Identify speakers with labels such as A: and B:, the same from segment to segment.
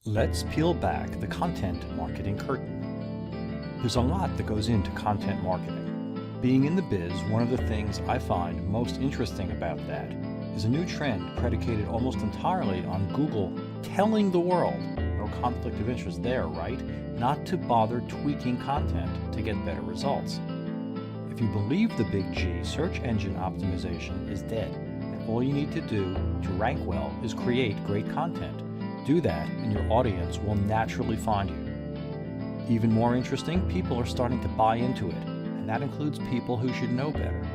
A: Let's peel back the content marketing curtain. There's a lot that goes into content marketing. Being in the biz, one of the things I find most interesting about that is a new trend predicated almost entirely on Google telling the world, no conflict of interest there, right? Not to bother tweaking content to get better results. If you believe the big G, search engine optimization is dead, and all you need to do to rank well is create great content. Do that, and your audience will naturally find you. Even more interesting, people are starting to buy into it, and that includes people who should know better.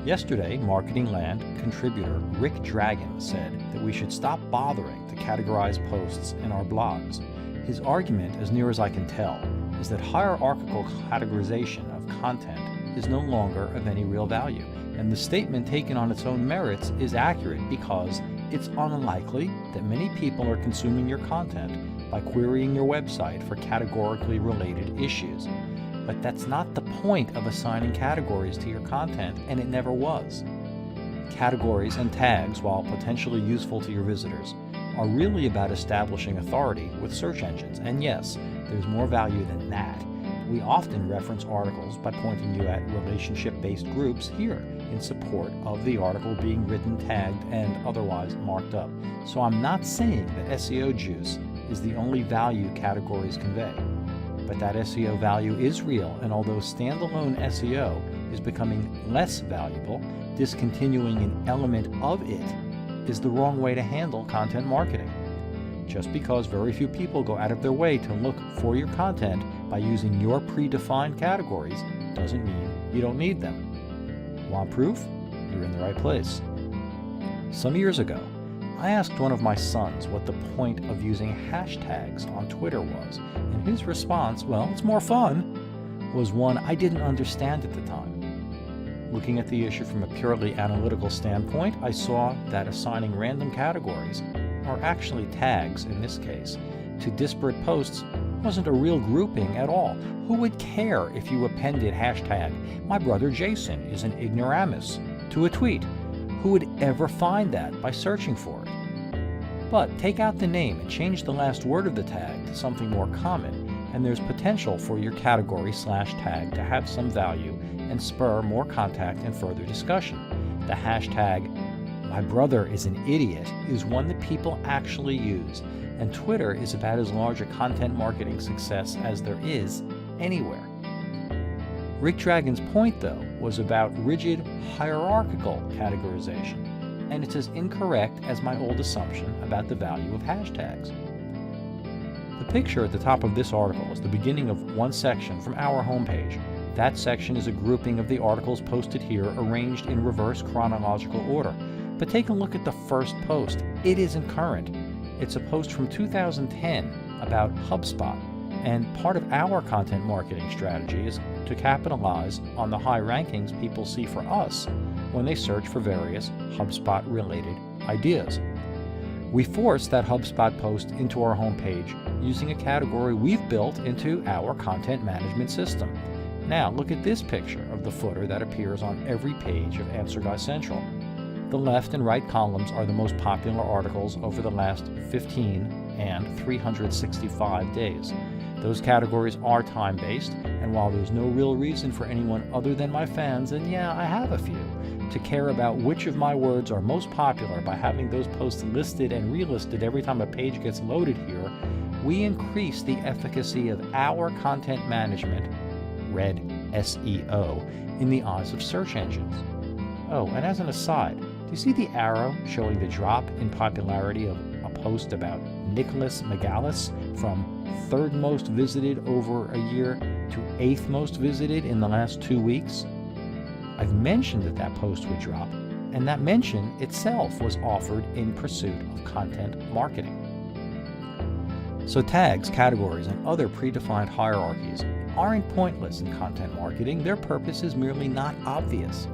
A: Yesterday, Marketing Land contributor Rick Dragon said that we should stop bothering to categorize posts in our blogs. His argument, as near as I can tell, is that hierarchical categorization of content is no longer of any real value, and the statement taken on its own merits is accurate because it's unlikely that many people are consuming your content by querying your website for categorically related issues. But that's not the point of assigning categories to your content, and it never was. Categories and tags, while potentially useful to your visitors, are really about establishing authority with search engines. And yes, there's more value than that. We often reference articles by pointing you at relationship-based groups here in support of the article being written, tagged, and otherwise marked up. So I'm not saying that SEO juice is the only value categories convey. But that SEO value is real, and although standalone SEO is becoming less valuable, discontinuing an element of it is the wrong way to handle content marketing. Just because very few people go out of their way to look for your content by using your predefined categories doesn't mean you don't need them. Want proof? You're in the right place. Some years ago, I asked one of my sons what the point of using hashtags on Twitter was, and his response, well, it's more fun, was one I didn't understand at the time. Looking at the issue from a purely analytical standpoint, I saw that assigning random categories, or actually tags in this case, to disparate posts wasn't a real grouping at all. Who would care if you appended hashtag "My brother Jason is an ignoramus" to a tweet? Who would ever find that by searching for it? But take out the name and change the last word of the tag to something more common, and there's potential for your category/tag to have some value and spur more contact and further discussion. The hashtag "My brother is an idiot" is one that people actually use, and Twitter is about as large a content marketing success as there is anywhere. Rick Dragon's point, though, was about rigid hierarchical categorization, and it's as incorrect as my old assumption about the value of hashtags. The picture at the top of this article is the beginning of one section from our homepage. That section is a grouping of the articles posted here arranged in reverse chronological order. But take a look at the first post. It isn't current. It's a post from 2010 about HubSpot, and part of our content marketing strategy is to capitalize on the high rankings people see for us when they search for various HubSpot-related ideas. We force that HubSpot post into our homepage using a category we've built into our content management system. Now look at this picture of the footer that appears on every page of Answer Guy Central. The left and right columns are the most popular articles over the last 15 and 365 days. Those categories are time-based, and while there's no real reason for anyone other than my fans, and yeah, I have a few, to care about which of my words are most popular by having those posts listed and relisted every time a page gets loaded here, we increase the efficacy of our content management, read SEO, in the eyes of search engines. Oh, and as an aside, do you see the arrow showing the drop in popularity of a post about Nicholas Megalis from 3rd most visited over a year to 8th most visited in the last 2 weeks? I've mentioned that that post would drop, and that mention itself was offered in pursuit of content marketing. So tags, categories, and other predefined hierarchies aren't pointless in content marketing. Their purpose is merely not obvious.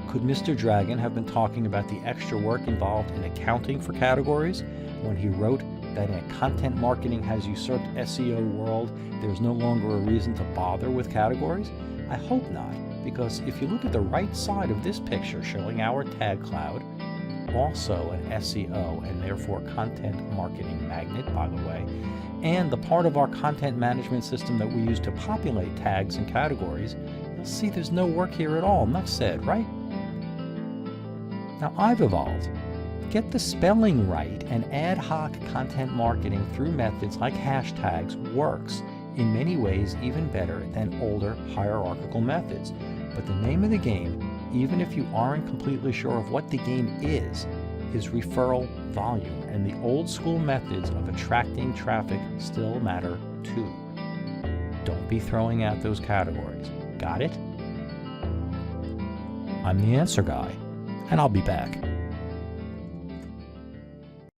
A: Could Mr. Dragon have been talking about the extra work involved in accounting for categories when he wrote that in a content marketing has usurped SEO world, there's no longer a reason to bother with categories? I hope not, because if you look at the right side of this picture showing our tag cloud, also an SEO and therefore content marketing magnet, by the way, and the part of our content management system that we use to populate tags and categories, you'll see there's no work here at all. Enough said, right? Now I've evolved. Get the spelling right, and ad hoc content marketing through methods like hashtags works in many ways even better than older hierarchical methods. But the name of the game, even if you aren't completely sure of what the game is referral volume, and the old school methods of attracting traffic still matter too. Don't be throwing out those categories. Got it? I'm the Answer Guy, and I'll be back.